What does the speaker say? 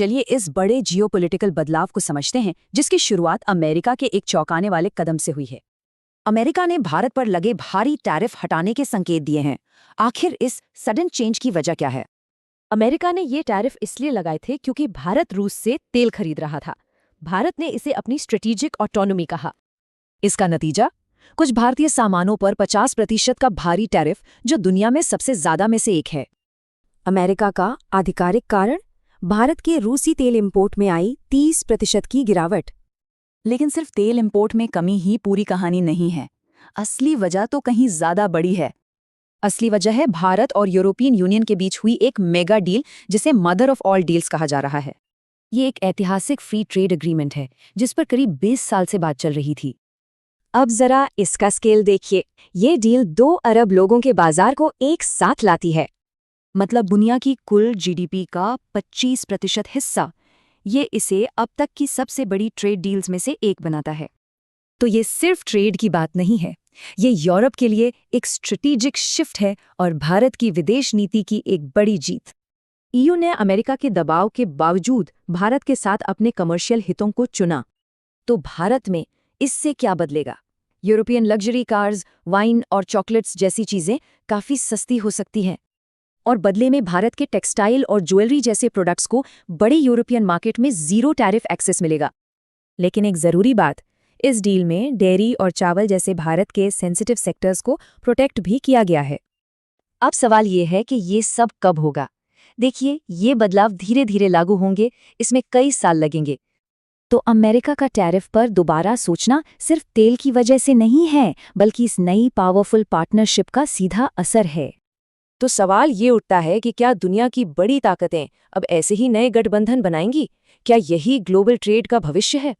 चलिए इस बड़े जियोपॉलिटिकल बदलाव को समझते हैं जिसकी शुरुआत अमेरिका के एक चौंकाने वाले कदम से हुई है। अमेरिका ने भारत पर लगे भारी टैरिफ हटाने के संकेत दिए हैं। आखिर इस सडन चेंज की वजह क्या है? अमेरिका ने ये टैरिफ इसलिए लगाए थे क्योंकि भारत रूस से तेल खरीद रहा था। भारत ने इसे अपनी स्ट्रेटेजिक ऑटोनॉमी कहा। इसका नतीजा कुछ भारतीय सामानों पर 50% का भारी टैरिफ, जो दुनिया में सबसे ज्यादा में से एक है। अमेरिका का आधिकारिक कारण भारत के रूसी तेल इंपोर्ट में आई 30% की गिरावट। लेकिन सिर्फ तेल इंपोर्ट में कमी ही पूरी कहानी नहीं है। असली वजह तो कहीं ज्यादा बड़ी है। असली वजह है भारत और यूरोपियन यूनियन के बीच हुई एक मेगा डील, जिसे मदर ऑफ ऑल डील्स कहा जा रहा है। ये एक ऐतिहासिक फ्री ट्रेड एग्रीमेंट है जिस पर करीब 20 साल से बात चल रही थी। अब जरा इसका स्केल देखिए। ये डील 2 अरब लोगों के बाजार को एक साथ लाती है। मतलब दुनिया की कुल जीडीपी का 25% हिस्सा। ये इसे अब तक की सबसे बड़ी ट्रेड डील्स में से एक बनाता है। तो ये सिर्फ ट्रेड की बात नहीं है, ये यूरोप के लिए एक स्ट्रेटेजिक शिफ्ट है और भारत की विदेश नीति की एक बड़ी जीत। ईयू ने अमेरिका के दबाव के बावजूद भारत के साथ अपने कमर्शियल हितों को चुना। तो भारत में इससे क्या बदलेगा? यूरोपियन लग्जरी कार्स, वाइन और चॉकलेट्स जैसी चीजें काफी सस्ती हो सकती हैं, और बदले में भारत के टेक्सटाइल और ज्वेलरी जैसे प्रोडक्ट्स को बड़ी यूरोपियन मार्केट में जीरो टैरिफ एक्सेस मिलेगा। लेकिन एक जरूरी बात, इस डील में डेयरी और चावल जैसे भारत के सेंसिटिव सेक्टर्स को प्रोटेक्ट भी किया गया है। अब सवाल ये है कि ये सब कब होगा? देखिए, ये बदलाव धीरे धीरे लागू होंगे, इसमें कई साल लगेंगे। तो अमेरिका का टैरिफ पर दोबारा सोचना सिर्फ तेल की वजह से नहीं है, बल्कि इस नई पावरफुल पार्टनरशिप का सीधा असर है। तो सवाल ये उठता है कि क्या दुनिया की बड़ी ताकतें अब ऐसे ही नए गठबंधन बनाएंगी? क्या यही ग्लोबल ट्रेड का भविष्य है?